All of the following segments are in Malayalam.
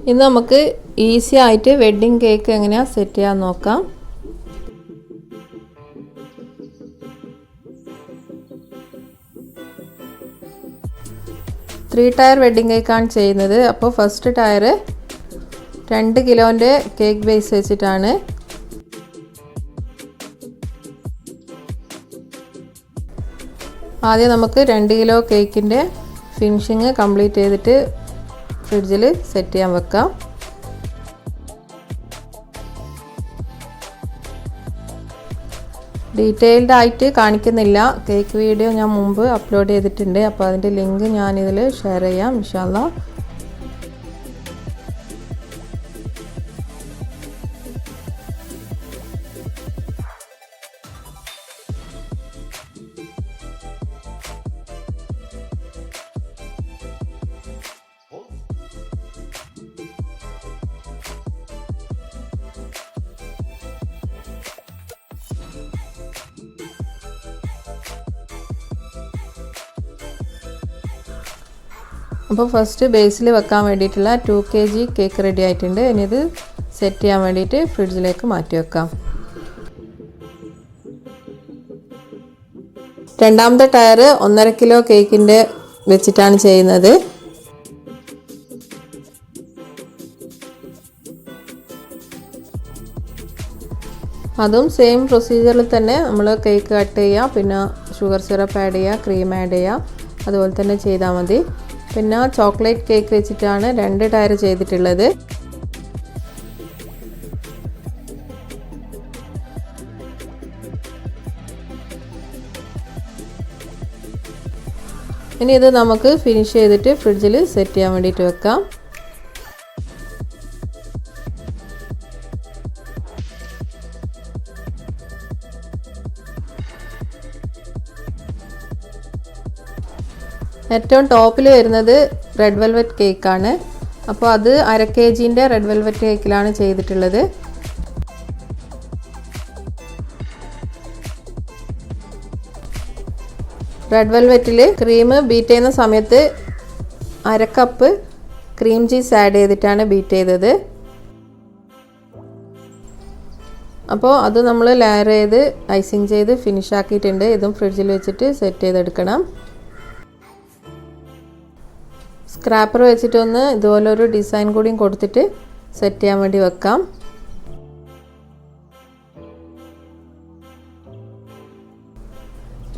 ഇന്ന് നമുക്ക് ഈസി ആയിട്ട് വെഡ്ഡിംഗ് കേക്ക് എങ്ങനെയാണ് സെറ്റ് ചെയ്യാൻ നോക്കാം. ത്രീ ടയർ വെഡ്ഡിംഗ് കേക്കാണ് ചെയ്യുന്നത്. അപ്പോൾ ഫസ്റ്റ് ടയർ 2 കിലോൻ്റെ കേക്ക് ബേസ് വെച്ചിട്ടാണ്. ആദ്യം നമുക്ക് 2 കിലോ കേക്കിൻ്റെ ഫിനിഷിങ് കംപ്ലീറ്റ് ചെയ്തിട്ട് ഫ്രിഡ്ജിൽ സെറ്റ് ചെയ്യാൻ വെക്കാം. ഡീറ്റെയിൽഡ് ആയിട്ട് കാണിക്കുന്നില്ല. കേക്ക് വീഡിയോ ഞാൻ മുമ്പ് അപ്ലോഡ് ചെയ്തിട്ടുണ്ട്. അപ്പോൾ അതിൻ്റെ ലിങ്ക് ഞാനിതിൽ ഷെയർ ചെയ്യാം ഇൻഷാ അല്ലാ. അപ്പോൾ ഫസ്റ്റ് ബേസിൽ വെക്കാൻ വേണ്ടിയിട്ടുള്ള 2 kg കേക്ക് റെഡി ആയിട്ടുണ്ട്. ഇനി ഇത് സെറ്റ് ചെയ്യാൻ വേണ്ടിയിട്ട് ഫ്രിഡ്ജിലേക്ക് മാറ്റി വെക്കാം. രണ്ടാമത്തെ ടയർ 1.5 കിലോ കേക്കിൻ്റെ വെച്ചിട്ടാണ് ചെയ്യുന്നത്. അതും സെയിം പ്രൊസീജിയറിൽ തന്നെ നമ്മൾ കേക്ക് കട്ട് ചെയ്യുക, പിന്നെ ഷുഗർ സിറപ്പ് ആഡ് ചെയ്യുക, ക്രീം ആഡ് ചെയ്യുക, അതുപോലെ തന്നെ ചെയ്താൽ മതി. പിന്നെ ചോക്ലേറ്റ് കേക്ക് വെച്ചിട്ടാണ് 2 ടയർ ചെയ്തിട്ടുള്ളത്. ഇനി ഇത് നമുക്ക് ഫിനിഷ് ചെയ്തിട്ട് ഫ്രിഡ്ജിൽ സെറ്റ് ചെയ്യാൻ വേണ്ടിയിട്ട് വെക്കാം. ഏറ്റവും ടോപ്പിൽ വരുന്നത് റെഡ് വെൽവെറ്റ് കേക്കാണ്. അപ്പോൾ അത് 1/2 kgൻ്റെ റെഡ് വെൽവെറ്റ് കേക്കിലാണ് ചെയ്തിട്ടുള്ളത്. റെഡ് വെൽവെറ്റിൽ ക്രീം ബീറ്റ് ചെയ്യുന്ന സമയത്ത് 1/2 കപ്പ് ക്രീം ചീസ് ആഡ് ചെയ്തിട്ടാണ് ബീറ്റ് ചെയ്തത്. അപ്പോൾ അത് നമ്മൾ ലെയർ ചെയ്ത് ഐസിങ് ചെയ്ത് ഫിനിഷ് ആക്കിയിട്ടുണ്ട്. ഇതും ഫ്രിഡ്ജിൽ വെച്ചിട്ട് സെറ്റ് ചെയ്തെടുക്കണം. സ്ക്രാപ്പർ വെച്ചിട്ടൊന്ന് ഇതുപോലൊരു ഡിസൈൻ കൂടിയും കൊടുത്തിട്ട് സെറ്റ് ചെയ്യാൻ വേണ്ടി വെക്കാം.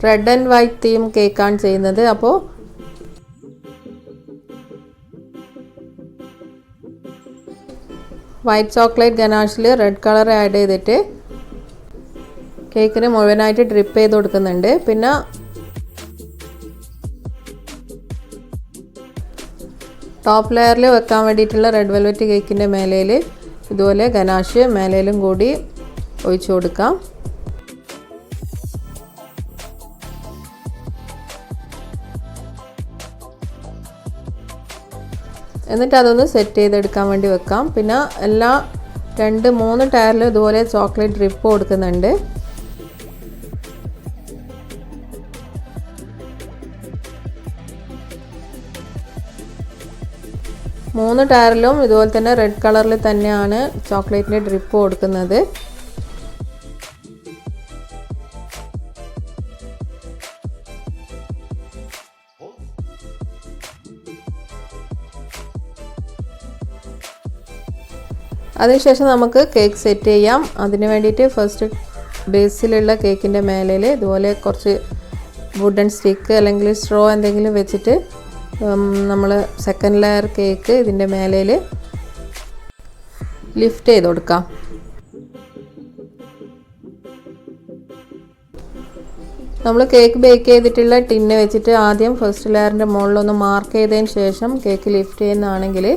റെഡ് ആൻഡ് വൈറ്റ് തീം കേക്കാണ് ചെയ്യുന്നത്. അപ്പോൾ വൈറ്റ് ചോക്ലേറ്റ് ഗനാഷിൽ റെഡ് കളർ ആഡ് ചെയ്തിട്ട് കേക്കിന് മുഴുവനായിട്ട് ഡ്രിപ്പ് ചെയ്ത് കൊടുക്കുന്നുണ്ട്. പിന്നെ ടോപ്പ് ലെയറിൽ വെക്കാൻ വേണ്ടിയിട്ടുള്ള റെഡ് വെൽവെറ്റ് കേക്കിൻ്റെ മേലയിൽ ഇതുപോലെ ഗനാഷ് മേലയിലും കൂടി ഒഴിച്ചു കൊടുക്കാം. എന്നിട്ട് അതൊന്ന് സെറ്റ് ചെയ്തെടുക്കാൻ വേണ്ടി വെക്കാം. പിന്നെ എല്ലാ 2-3 ടയറിലും ഇതുപോലെ ചോക്ലേറ്റ് ഡ്രിപ്പ് കൊടുക്കുന്നുണ്ട്. മൂന്ന് ടയറിലും ഇതുപോലെ തന്നെ റെഡ് കളറിൽ തന്നെയാണ് ചോക്ലേറ്റിൻ്റെ ഡ്രിപ്പ് കൊടുക്കുന്നത്. അതിനുശേഷം നമുക്ക് കേക്ക് സെറ്റ് ചെയ്യാം. അതിന് വേണ്ടിയിട്ട് ഫസ്റ്റ് ബേസിലുള്ള കേക്കിൻ്റെ മേലയിൽ ഇതുപോലെ കുറച്ച് വുഡൻ സ്റ്റിക്ക് അല്ലെങ്കിൽ സ്ട്രോ എന്തെങ്കിലും വെച്ചിട്ട് നമ്മൾ സെക്കൻഡ് ലെയർ കേക്ക് ഇതിൻ്റെ മേലയിൽ ലിഫ്റ്റ് ചെയ്ത് കൊടുക്കാം. നമ്മൾ കേക്ക് ബേക്ക് ചെയ്തിട്ടുള്ള ടിന്ന് വെച്ചിട്ട് ആദ്യം ഫസ്റ്റ് ലെയറിൻ്റെ മുകളിലൊന്ന് മാർക്ക് ചെയ്തതിന് ശേഷം കേക്ക് ലിഫ്റ്റ് ചെയ്യുന്നതാണെങ്കിൽ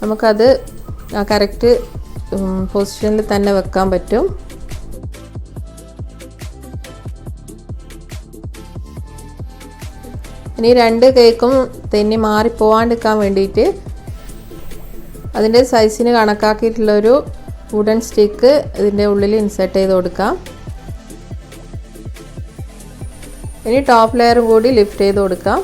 നമുക്കത് കറക്റ്റ് പൊസിഷനിൽ തന്നെ വെക്കാൻ പറ്റും. ഇനി 2 കേക്കും തെന്നി മാറിപ്പോവാണ്ടിരിക്കാൻ വേണ്ടിയിട്ട് അതിൻ്റെ സൈസിന് കണക്കാക്കിയിട്ടുള്ളൊരു വുഡൻ സ്റ്റിക്ക് ഇതിൻ്റെ ഉള്ളിൽ ഇൻസേർട്ട് ചെയ്ത് കൊടുക്കാം. ഇനി ടോപ്പ് ലെയറും കൂടി ലിഫ്റ്റ് ചെയ്ത് കൊടുക്കാം.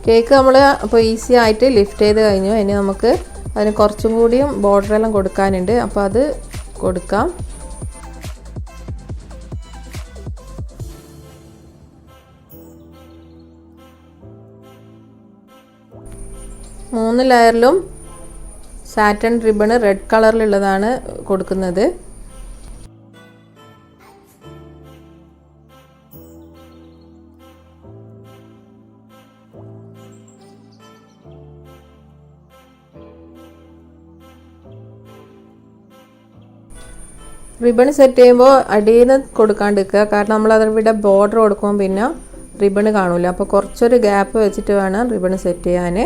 കേക്ക് നമ്മൾ അപ്പോൾ ഈസി ആയിട്ട് ലിഫ്റ്റ് ചെയ്ത് കഴിഞ്ഞു. ഇനി നമുക്ക് അതിന് കുറച്ചും കൂടിയും ബോർഡറെല്ലാം കൊടുക്കാനുണ്ട്. അപ്പോൾ അത് കൊടുക്കാം. മൂന്ന് ലെയറിലും സാറ്റൻ റിബണ് റെഡ് കളറിലുള്ളതാണ് കൊടുക്കുന്നത്. റിബൺ സെറ്റ് ചെയ്യുമ്പോൾ അടിയിൽ നിന്ന് കൊടുക്കാണ്ടിരിക്കുക. കാരണം നമ്മൾ അതിവിടെ ബോർഡർ കൊടുക്കുമ്പോൾ പിന്നെ റിബൺ കാണില്ല. അപ്പോൾ കുറച്ചൊരു ഗ്യാപ്പ് വെച്ചിട്ട് വേണം റിബൺ സെറ്റ് ചെയ്യാൻ.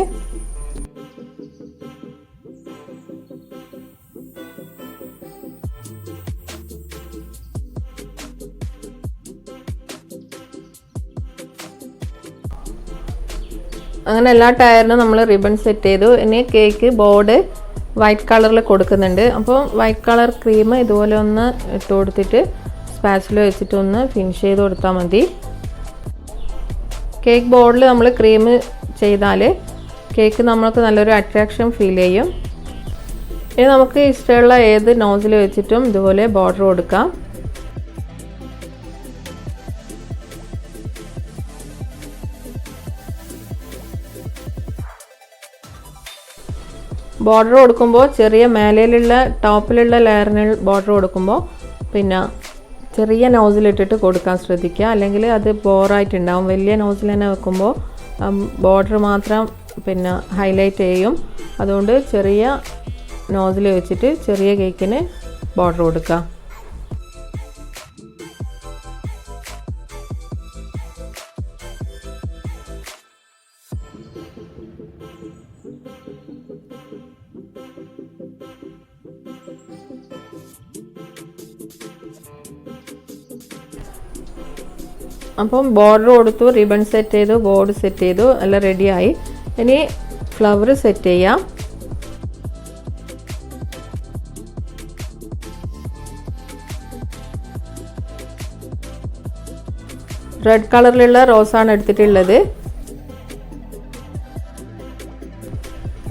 അങ്ങനെ എല്ലാ ടയറിനും നമ്മൾ റിബൺ സെറ്റ് ചെയ്തു. ഇനി കേക്ക് ബോർഡ് വൈറ്റ് കളറിൽ കൊടുക്കുന്നുണ്ട്. അപ്പോൾ വൈറ്റ് കളർ ക്രീം ഇതുപോലെ ഒന്ന് ഇട്ട് കൊടുത്തിട്ട് സ്പാച്ചിൽ വെച്ചിട്ട് ഒന്ന് ഫിനിഷ് ചെയ്ത് കൊടുത്താൽ മതി. കേക്ക് ബോർഡിൽ നമ്മൾ ക്രീം ചെയ്താൽ കേക്ക് നമ്മൾക്ക് നല്ലൊരു അട്രാക്ഷൻ ഫീൽ ചെയ്യും. ഇനി നമുക്ക് ഇഷ്ടമുള്ള ഏത് നോസിൽ വെച്ചിട്ടും ഇതുപോലെ ബോർഡർ കൊടുക്കാം. ബോർഡർ കൊടുക്കുമ്പോൾ ചെറിയ മേലയിലുള്ള ടോപ്പിലുള്ള ലെയറിന് ബോർഡർ കൊടുക്കുമ്പോൾ പിന്നെ ചെറിയ നോസിലിട്ടിട്ട് കൊടുക്കാൻ ശ്രദ്ധിക്കുക. അല്ലെങ്കിൽ അത് ബോറായിട്ടുണ്ടാവും. വലിയ നോസിൽ തന്നെ വെക്കുമ്പോൾ ബോർഡർ മാത്രം പിന്നെ ഹൈലൈറ്റ് ചെയ്യും. അതുകൊണ്ട് ചെറിയ നോസിൽ വെച്ചിട്ട് ചെറിയ കേക്കിന് ബോർഡർ കൊടുക്കുക. അപ്പം ബോർഡർ കൊടുത്തു, റിബൺ സെറ്റ് ചെയ്തു, ബോർഡ് സെറ്റ് ചെയ്തു, എല്ലാം റെഡിയായി. ഇനി ഫ്ലവർ സെറ്റ് ചെയ്യാം. റെഡ് കളറിലുള്ള റോസാണ് എടുത്തിട്ടുള്ളത്.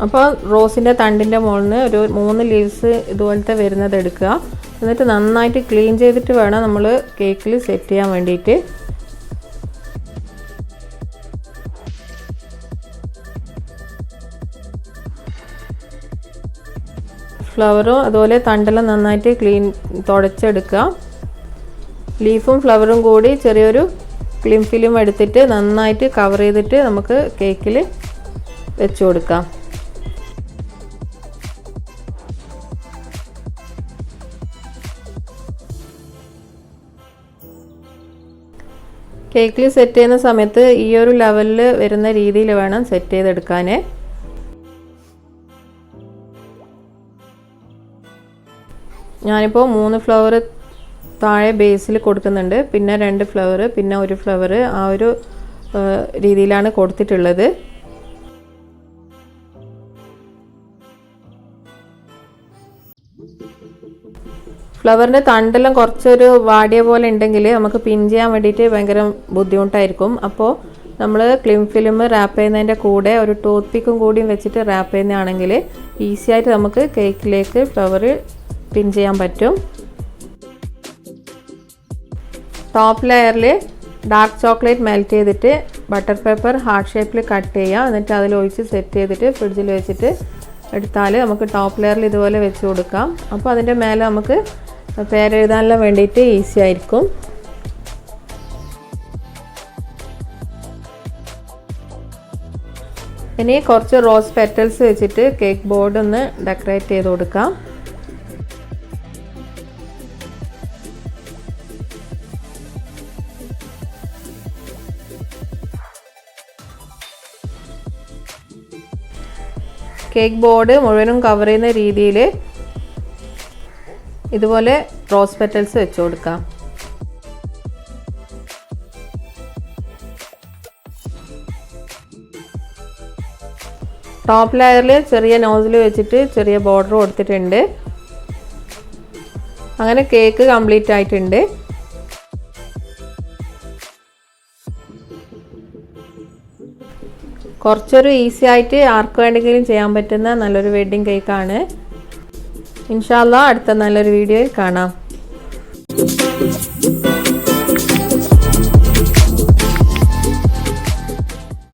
അപ്പോൾ റോസിൻ്റെ തണ്ടിൻ്റെ മുകളിൽ നിന്ന് ഒരു 3 ലീവ്സ് ഇതുപോലത്തെ വരുന്നത് എടുക്കുക. എന്നിട്ട് നന്നായിട്ട് ക്ലീൻ ചെയ്തിട്ട് വേണം നമ്മൾ കേക്കിൽ സെറ്റ് ചെയ്യാൻ വേണ്ടിയിട്ട്. ഫ്ലവറും അതുപോലെ തണ്ടെല്ലാം നന്നായിട്ട് തുടച്ചെടുക്കുക. ലീഫും ഫ്ലവറും കൂടി ചെറിയൊരു ക്ലിം ഫിലിം എടുത്തിട്ട് നന്നായിട്ട് കവർ ചെയ്തിട്ട് നമുക്ക് കേക്കിൽ വെച്ച് കൊടുക്കാം. കേക്കിൽ സെറ്റ് ചെയ്യുന്ന സമയത്ത് ഈ ഒരു ലെവലിൽ വരുന്ന രീതിയിൽ വേണം സെറ്റ് ചെയ്തെടുക്കാൻ. ഞാനിപ്പോൾ 3 ഫ്ലവർ താഴെ ബേസിൽ കൊടുക്കുന്നുണ്ട്. പിന്നെ 2 ഫ്ലവർ, പിന്നെ 1 ഫ്ലവർ, ആ ഒരു രീതിയിലാണ് കൊടുത്തിട്ടുള്ളത്. ഫ്ലവറിൻ്റെ തണ്ടെല്ലാം കുറച്ചൊരു വാടിയ പോലെ ഉണ്ടെങ്കിൽ നമുക്ക് പിൻ ചെയ്യാൻ വേണ്ടിയിട്ട് ഭയങ്കര ബുദ്ധിമുട്ടായിരിക്കും. അപ്പോൾ നമ്മൾ ക്ലിം ഫിലിം റാപ്പ് ചെയ്യുന്നതിൻ്റെ കൂടെ ഒരു ടൂത്ത് പിക്കും കൂടിയും വെച്ചിട്ട് റാപ്പ് ചെയ്യുന്നതാണെങ്കിൽ ഈസി ആയിട്ട് നമുക്ക് കേക്കിലേക്ക് ഫ്ലവർ പിൻ ചെയ്യാൻ പറ്റും. ടോപ്പ് ലെയറിൽ ഡാർക്ക് ചോക്ലേറ്റ് മെൽറ്റ് ചെയ്തിട്ട് ബട്ടർ പേപ്പർ ഹാർട്ട് ഷേപ്പിൽ കട്ട് ചെയ്യുക. എന്നിട്ട് അതിൽ ഒഴിച്ച് സെറ്റ് ചെയ്തിട്ട് ഫ്രിഡ്ജിൽ വെച്ചിട്ട് എടുത്താൽ നമുക്ക് ടോപ്പ് ലെയറിൽ ഇതുപോലെ വെച്ച് കൊടുക്കാം. അപ്പോൾ അതിൻ്റെ മേലെ നമുക്ക് പേരെഴുതാനെല്ലാം വേണ്ടിയിട്ട് ഈസി ആയിരിക്കും. ഇനി കുറച്ച് റോസ് പെറ്റൽസ് വെച്ചിട്ട് കേക്ക് ബോർഡ് ഒന്ന് ഡെക്കറേറ്റ് ചെയ്ത് കൊടുക്കാം. കേക്ക് ബോർഡ് മുഴുവനും കവർ ചെയ്യുന്ന രീതിയിൽ ഇതുപോലെ റോസ് പെറ്റൽസ് വെച്ച് കൊടുക്കാം. ടോപ്പ് ലെയറിൽ ചെറിയ നോസിൽ വെച്ചിട്ട് ചെറിയ ബോർഡർ കൊടുത്തിട്ടുണ്ട്. അങ്ങനെ കേക്ക് കംപ്ലീറ്റ് ആയിട്ടുണ്ട്. കുറച്ചൊരു ഈസി ആയിട്ട് ആർക്ക് വേണമെങ്കിലും ചെയ്യാൻ പറ്റുന്ന നല്ലൊരു വെഡ്ഡിങ് കേക്കാണ്. ഇൻഷാ അല്ലാഹ് അടുത്ത നല്ലൊരു വീഡിയോയിൽ കാണാം.